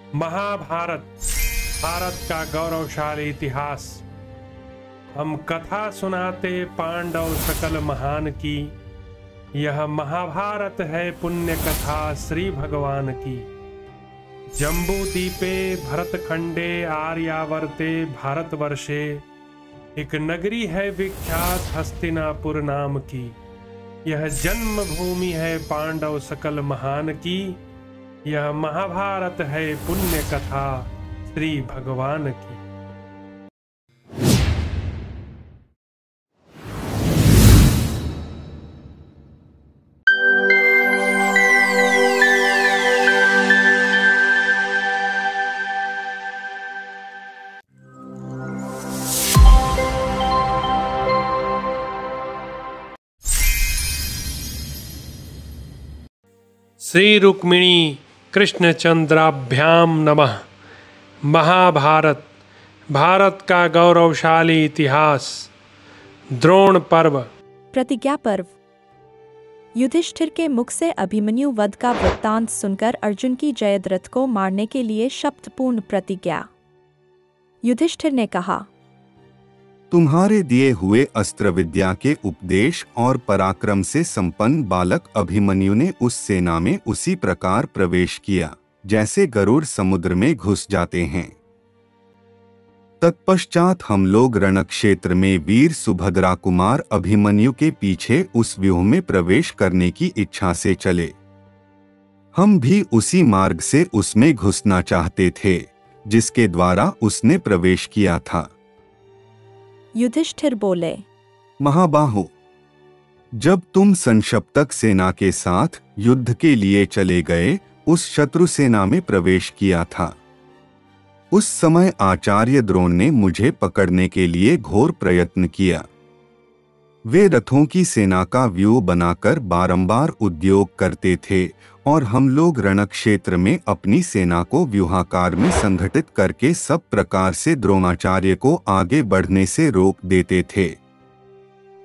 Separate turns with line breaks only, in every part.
महाभारत भारत का गौरवशाली इतिहास। हम कथा सुनाते पांडव सकल महान की। यह महाभारत है पुण्य कथा श्री भगवान की। जम्बू दीपे भरतखंडे आर्यावर्ते भारतवर्षे एक नगरी है विख्यात हस्तिनापुर नाम की। यह जन्मभूमि है पांडव सकल महान की। यह महाभारत है पुण्य कथा श्री भगवान की। श्री रुक्मिणी कृष्णचंद्राभ्याम नमः। महाभारत भारत का गौरवशाली इतिहास। द्रोण पर्व।
प्रतिज्ञा पर्व। युधिष्ठिर के मुख से अभिमन्यु वध का वृत्तांत सुनकर अर्जुन की जयद्रथ को मारने के लिए शपथपूर्ण प्रतिज्ञा। युधिष्ठिर ने कहा,
तुम्हारे दिए हुए अस्त्र विद्या के उपदेश और पराक्रम से संपन्न बालक अभिमन्यु ने उस सेना में उसी प्रकार प्रवेश किया जैसे गरुड़ समुद्र में घुस जाते हैं। तत्पश्चात हम लोग रणक्षेत्र में वीर सुभद्रा कुमार अभिमन्यु के पीछे उस व्यूह में प्रवेश करने की इच्छा से चले। हम भी उसी मार्ग से उसमें घुसना चाहते थे जिसके द्वारा उसने प्रवेश किया था।
युधिष्ठिर बोले,
महाबाहो, जब तुम संशप्तक सेना के साथ युद्ध के लिए चले गए उस शत्रु सेना में प्रवेश किया था, उस समय आचार्य द्रोण ने मुझे पकड़ने के लिए घोर प्रयत्न किया। वे रथों की सेना का व्यूह बनाकर बारंबार उद्योग करते थे और हम लोग रणक्षेत्र में अपनी सेना को व्यूहाकार में संगठित करके सब प्रकार से द्रोणाचार्य को आगे बढ़ने से रोक देते थे।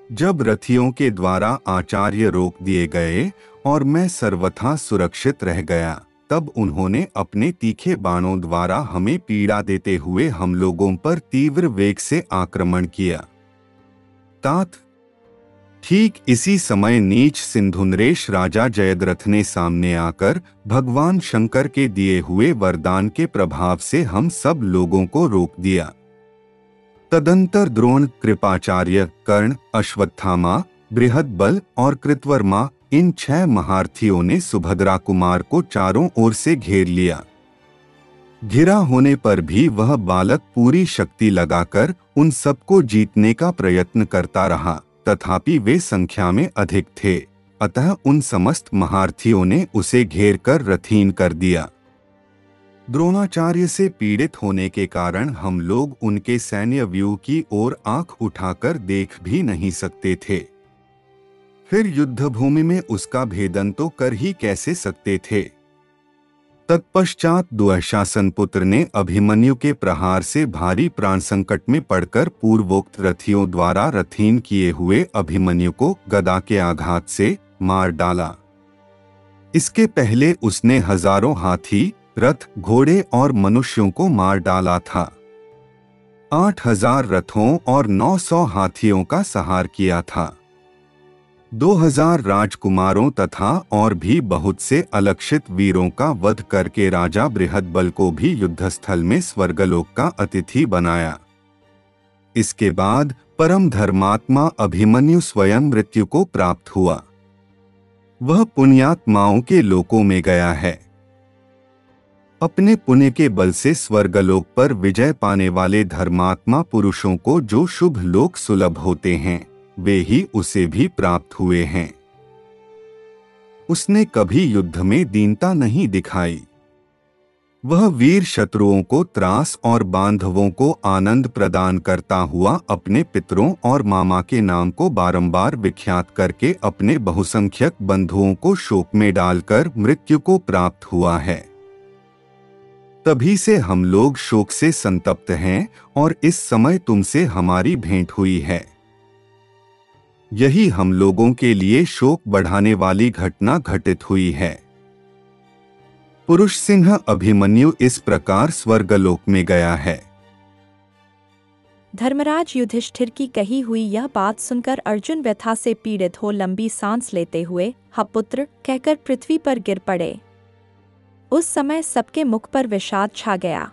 जब रथियों के द्वारा आचार्य रोक दिए गए और मैं सर्वथा सुरक्षित रह गया, तब उन्होंने अपने तीखे बाणों द्वारा हमें पीड़ा देते हुए हम लोगों पर तीव्र वेग से आक्रमण किया। तात ठीक इसी समय नीच सिंधुनरेश राजा जयद्रथ ने सामने आकर भगवान शंकर के दिए हुए वरदान के प्रभाव से हम सब लोगों को रोक दिया। तदंतर द्रोण, कृपाचार्य, कर्ण, अश्वत्थामा, बृहद्बल और कृतवर्मा इन 6 महारथियों ने सुभद्रा कुमार को चारों ओर से घेर लिया। घिरा होने पर भी वह बालक पूरी शक्ति लगाकर उन सबको जीतने का प्रयत्न करता रहा, तथापि वे संख्या में अधिक थे, अतः उन समस्त महारथियों ने उसे घेर कर रथीन कर दिया। द्रोणाचार्य से पीड़ित होने के कारण हम लोग उनके सैन्य व्यूह की ओर आंख उठाकर देख भी नहीं सकते थे। फिर युद्धभूमि में उसका भेदन तो कर ही कैसे सकते थे। तत्पश्चात दुःशासन पुत्र ने अभिमन्यु के प्रहार से भारी प्राण संकट में पड़कर पूर्वोक्त रथियों द्वारा रथीन किए हुए अभिमन्यु को गदा के आघात से मार डाला। इसके पहले उसने हजारों हाथी, रथ, घोड़े और मनुष्यों को मार डाला था। 8000 रथों और 900 हाथियों का संहार किया था। 2000 राजकुमारों तथा और भी बहुत से अलक्षित वीरों का वध करके राजा बृहद्बल को भी युद्धस्थल में स्वर्गलोक का अतिथि बनाया। इसके बाद परम धर्मात्मा अभिमन्यु स्वयं मृत्यु को प्राप्त हुआ। वह पुण्यात्माओं के लोकों में गया है। अपने पुण्य के बल से स्वर्गलोक पर विजय पाने वाले धर्मात्मा पुरुषों को जो शुभ लोक सुलभ होते हैं, वे ही उसे भी प्राप्त हुए हैं। उसने कभी युद्ध में दीनता नहीं दिखाई। वह वीर शत्रुओं को त्रास और बांधवों को आनंद प्रदान करता हुआ अपने पितरों और मामा के नाम को बारंबार विख्यात करके अपने बहुसंख्यक बंधुओं को शोक में डालकर मृत्यु को प्राप्त हुआ है। तभी से हम लोग शोक से संतप्त हैं और इस समय तुमसे हमारी भेंट हुई है। यही हम लोगों के लिए शोक बढ़ाने वाली घटना घटित हुई है। पुरुष सिंह अभिमन्यु इस प्रकार स्वर्गलोक में गया है।
धर्मराज युधिष्ठिर की कही हुई यह बात सुनकर अर्जुन व्यथा से पीड़ित हो लंबी सांस लेते हुए हा पुत्र कहकर पृथ्वी पर गिर पड़े। उस समय सबके मुख पर विषाद छा गया।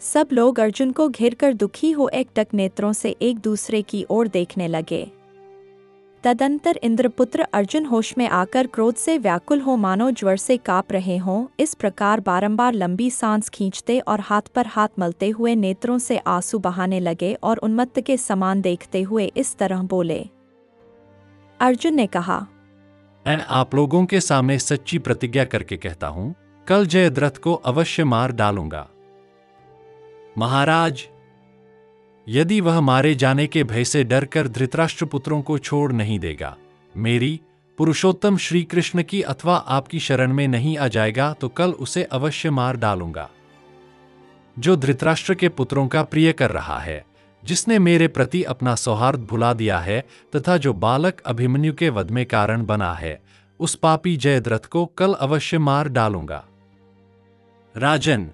सब लोग अर्जुन को घेरकर दुखी हो एकटक नेत्रों से एक दूसरे की ओर देखने लगे। तदंतर इंद्रपुत्र अर्जुन होश में आकर क्रोध से व्याकुल हो मानो ज्वर से कांप रहे हों, इस प्रकार बारंबार लंबी सांस खींचते और हाथ पर हाथ मलते हुए नेत्रों से आंसू बहाने लगे और उन्मत्त के समान देखते हुए इस तरह बोले। अर्जुन ने कहा,
मैं आप लोगों के सामने सच्ची प्रतिज्ञा करके कहता हूं, कल जयद्रथ को अवश्य मार डालूंगा। महाराज, यदि वह मारे जाने के भय से डरकर धृतराष्ट्र पुत्रों को छोड़ नहीं देगा, मेरी पुरुषोत्तम श्री कृष्ण की अथवा आपकी शरण में नहीं आ जाएगा तो कल उसे अवश्य मार डालूंगा। जो धृतराष्ट्र के पुत्रों का प्रिय कर रहा है, जिसने मेरे प्रति अपना सौहार्द भुला दिया है तथा जो बालक अभिमन्यु के वध में कारण बना है, उस पापी जयद्रथ को कल अवश्य मार डालूंगा। राजन,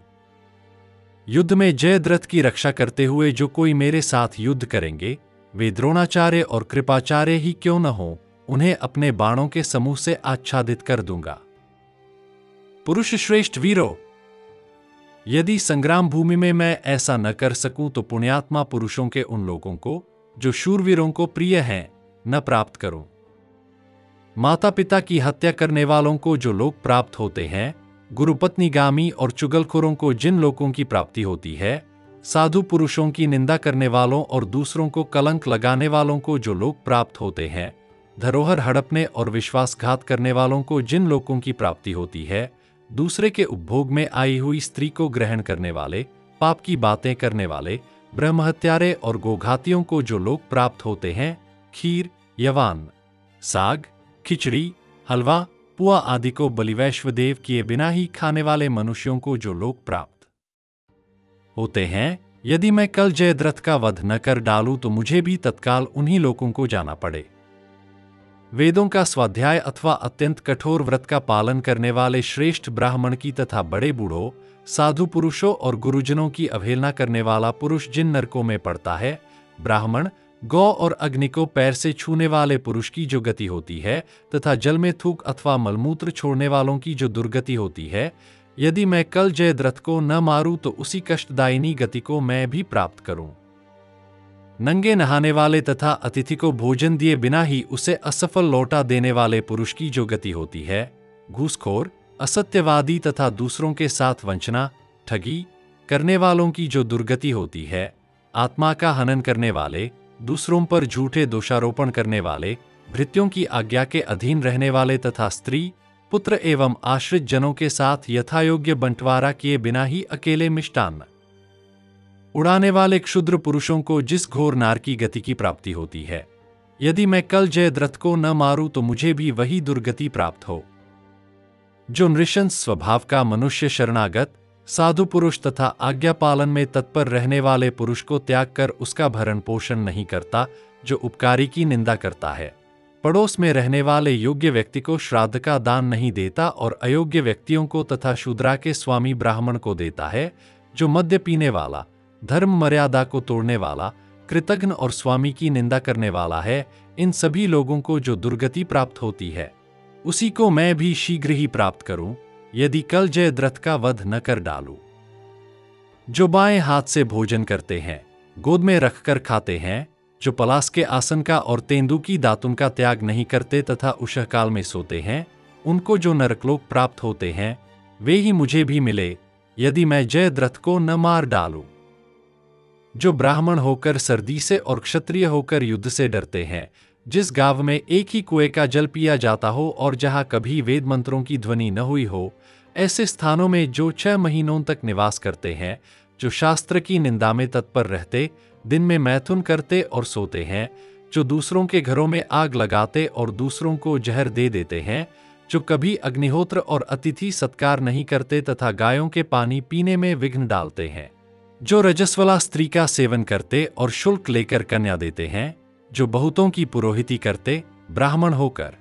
युद्ध में जयद्रथ की रक्षा करते हुए जो कोई मेरे साथ युद्ध करेंगे, वे द्रोणाचार्य और कृपाचार्य ही क्यों न हो, उन्हें अपने बाणों के समूह से आच्छादित कर दूंगा। पुरुष श्रेष्ठ वीरों, यदि संग्राम भूमि में मैं ऐसा न कर सकूं तो पुण्यात्मा पुरुषों के उन लोगों को जो शूरवीरों को प्रिय हैं न प्राप्त करूं। माता पिता की हत्या करने वालों को जो लोग प्राप्त होते हैं, गुरुपत्नीगामी और चुगलखोरों को जिन लोगों की प्राप्ति होती है, साधु पुरुषों की निंदा करने वालों और दूसरों को कलंक लगाने वालों को जो लोग प्राप्त होते हैं, धरोहर हड़पने और विश्वासघात करने वालों को जिन लोगों की प्राप्ति होती है, दूसरे के उपभोग में आई हुई स्त्री को ग्रहण करने वाले, पाप की बातें करने वाले, ब्रह्महत्यारे और गोघातियों को जो लोग प्राप्त होते हैं, खीर, यवान, साग, खिचड़ी, हलवा, पुआ आदि को बलिवैश्वदेव किए बिना ही खाने वाले मनुष्यों को जो लोग प्राप्त होते हैं, यदि मैं कल जयद्रथ का वध न कर डालूं तो मुझे भी तत्काल उन्हीं लोगों को जाना पड़े। वेदों का स्वाध्याय अथवा अत्यंत कठोर व्रत का पालन करने वाले श्रेष्ठ ब्राह्मण की तथा बड़े बूढ़ों, साधु पुरुषों और गुरुजनों की अवहेलना करने वाला पुरुष जिन नरकों में पड़ता है, ब्राह्मण, गौ और अग्नि को पैर से छूने वाले पुरुष की जो गति होती है तथा जल में थूक अथवा मलमूत्र छोड़ने वालों की जो दुर्गति होती है, यदि मैं कल जयद्रथ को न मारूं तो उसी कष्टदायिनी गति को मैं भी प्राप्त करूं। नंगे नहाने वाले तथा अतिथि को भोजन दिए बिना ही उसे असफल लौटा देने वाले पुरुष की जो गति होती है, घूसखोर, असत्यवादी तथा दूसरों के साथ वंचना, ठगी करने वालों की जो दुर्गति होती है, आत्मा का हनन करने वाले, दूसरों पर झूठे दोषारोपण करने वाले, भृत्यों की आज्ञा के अधीन रहने वाले तथा स्त्री, पुत्र एवं आश्रित जनों के साथ यथायोग्य बंटवारा किए बिना ही अकेले मिष्टान्न उड़ाने वाले क्षुद्र पुरुषों को जिस घोर नार की गति की प्राप्ति होती है, यदि मैं कल जयद्रथ को न मारूं तो मुझे भी वही दुर्गति प्राप्त हो। जो नृशंस स्वभाव का मनुष्य शरणागत, साधु पुरुष तथा आज्ञा पालन में तत्पर रहने वाले पुरुष को त्याग कर उसका भरण पोषण नहीं करता, जो उपकारी की निंदा करता है, पड़ोस में रहने वाले योग्य व्यक्ति को श्राद्ध का दान नहीं देता और अयोग्य व्यक्तियों को तथा शूद्रा के स्वामी ब्राह्मण को देता है, जो मद्य पीने वाला, धर्म मर्यादा को तोड़ने वाला, कृतघ्न और स्वामी की निंदा करने वाला है, इन सभी लोगों को जो दुर्गति प्राप्त होती है, उसी को मैं भी शीघ्र ही प्राप्त करूं, यदि कल जयद्रथ का वध न कर डालूं। जो बाएं हाथ से भोजन करते हैं, गोद में रखकर खाते हैं, जो पलास के आसन का और तेंदु की दातुन का त्याग नहीं करते तथा उषःकाल में सोते हैं, उनको जो नरकलोक प्राप्त होते हैं, वे ही मुझे भी मिले, यदि मैं जयद्रथ को न मार डालूं। जो ब्राह्मण होकर सर्दी से और क्षत्रिय होकर युद्ध से डरते हैं, जिस गांव में एक ही कुएं का जल पिया जाता हो और जहां कभी वेद मंत्रों की ध्वनि न हुई हो, ऐसे स्थानों में जो 6 महीनों तक निवास करते हैं, जो शास्त्र की निंदा में तत्पर रहते, दिन में मैथुन करते और सोते हैं, जो दूसरों के घरों में आग लगाते और दूसरों को जहर दे देते हैं, जो कभी अग्निहोत्र और अतिथि सत्कार नहीं करते तथा गायों के पानी पीने में विघ्न डालते हैं, जो रजस्वला स्त्री का सेवन करते और शुल्क लेकर कन्या देते हैं, जो बहुतों की पुरोहिती करते, ब्राह्मण होकर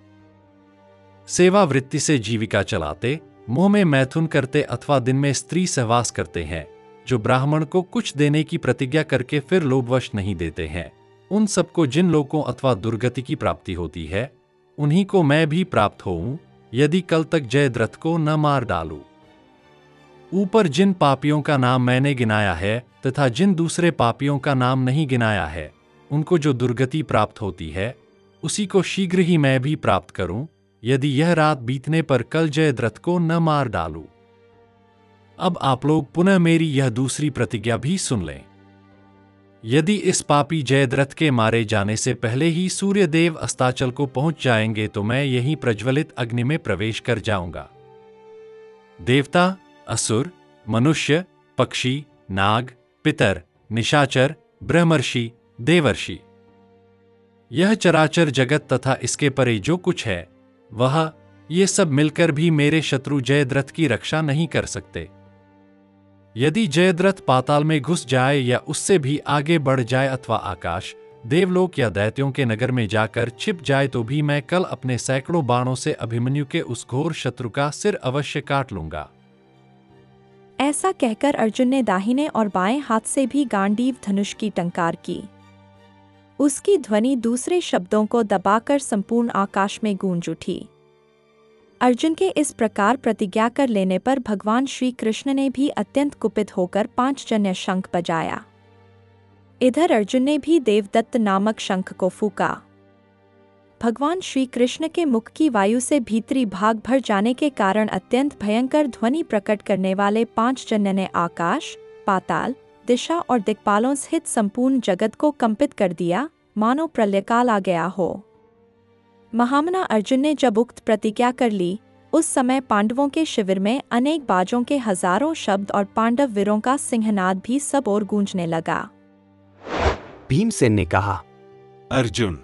सेवा वृत्ति से जीविका चलाते, मुंह में मैथुन करते अथवा दिन में स्त्री सहवास करते हैं, जो ब्राह्मण को कुछ देने की प्रतिज्ञा करके फिर लोभवश नहीं देते हैं, उन सबको जिन लोगों अथवा दुर्गति की प्राप्ति होती है, उन्हीं को मैं भी प्राप्त होऊं, यदि कल तक जयद्रथ को न मार डालूं। ऊपर जिन पापियों का नाम मैंने गिनाया है तथा जिन दूसरे पापियों का नाम नहीं गिनाया है, उनको जो दुर्गति प्राप्त होती है, उसी को शीघ्र ही मैं भी प्राप्त करूं, यदि यह रात बीतने पर कल जयद्रथ को न मार डालूं। अब आप लोग पुनः मेरी यह दूसरी प्रतिज्ञा भी सुन लें। यदि इस पापी जयद्रथ के मारे जाने से पहले ही सूर्यदेव अस्ताचल को पहुंच जाएंगे तो मैं यहीं प्रज्वलित अग्नि में प्रवेश कर जाऊंगा। देवता, असुर, मनुष्य, पक्षी, नाग, पितर, निशाचर, ब्रह्मर्षि, देवर्षि, यह चराचर जगत तथा इसके परे जो कुछ है वह, ये सब मिलकर भी मेरे शत्रु जयद्रथ की रक्षा नहीं कर सकते। यदि जयद्रथ पाताल में घुस जाए या उससे भी आगे बढ़ जाए अथवा आकाश, देवलोक या दैत्यों के नगर में जाकर छिप जाए तो भी मैं कल अपने सैकड़ों बाणों से अभिमन्यु के उस घोर शत्रु का सिर अवश्य काट लूंगा।
ऐसा कहकर अर्जुन ने दाहिने और बाएं हाथ से भी गांडीव धनुष की टंकार की। उसकी ध्वनि दूसरे शब्दों को दबाकर संपूर्ण आकाश में गूंज उठी। अर्जुन के इस प्रकार प्रतिज्ञा कर लेने पर भगवान श्री कृष्ण ने भी अत्यंत कुपित होकर 5 जन्य शंख बजाया। इधर अर्जुन ने भी देवदत्त नामक शंख को फूका। भगवान श्री कृष्ण के मुख की वायु से भीतरी भाग भर जाने के कारण अत्यंत भयंकर ध्वनि प्रकट करने वाले 5 जन्य ने आकाश, पाताल, दिशा और दिक्पालों सहित संपूर्ण जगत को कंपित कर दिया, मानो प्रलयकाल आ गया हो। महामना अर्जुन ने जब उक्त प्रतिज्ञा कर ली, उस समय पांडवों के शिविर में अनेक बाजों के हजारों शब्द और पांडव वीरों का सिंहनाद भी सब ओर गूंजने लगा।
भीमसेन ने कहा,
अर्जुन,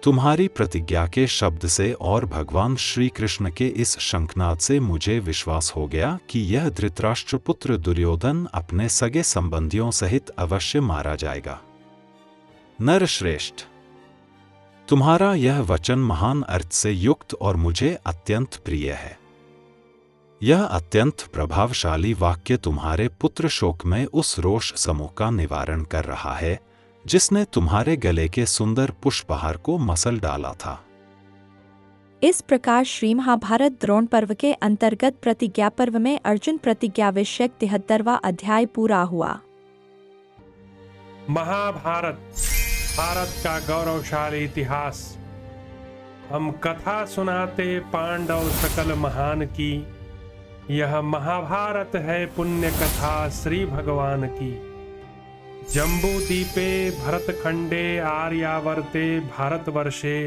तुम्हारी प्रतिज्ञा के शब्द से और भगवान श्री कृष्ण के इस शंखनाद से मुझे विश्वास हो गया कि यह धृतराष्ट्र पुत्र दुर्योधन अपने सगे संबंधियों सहित अवश्य मारा जाएगा। नरश्रेष्ठ, तुम्हारा यह वचन महान अर्थ से युक्त और मुझे अत्यंत प्रिय है। यह अत्यंत प्रभावशाली वाक्य तुम्हारे पुत्र शोक में उस रोष समूह का निवारण कर रहा है जिसने तुम्हारे गले के सुंदर पुष्पहार को मसल डाला था।
इस प्रकार श्री महाभारत द्रोण पर्व के अंतर्गत प्रतिज्ञा पर्व में अर्जुन प्रतिज्ञा विषयक 73वां अध्याय पूरा हुआ।
महाभारत, भारत का गौरवशाली इतिहास। हम कथा सुनाते पांडव सकल महान की, यह महाभारत है पुण्य कथा श्री भगवान की। जम्बूदीपे भरतखंडे आर्यावर्ते भारतवर्षे,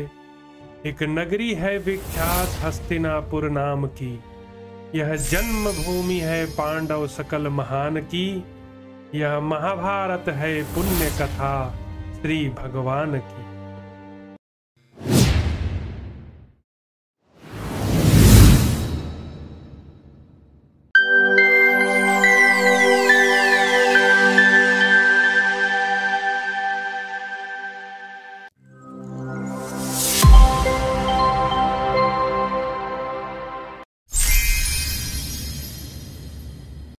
एक नगरी है विख्यात हस्तिनापुर नाम की। यह जन्मभूमि है पांडव सकल महान की, यह महाभारत है पुण्य कथा श्री भगवान की।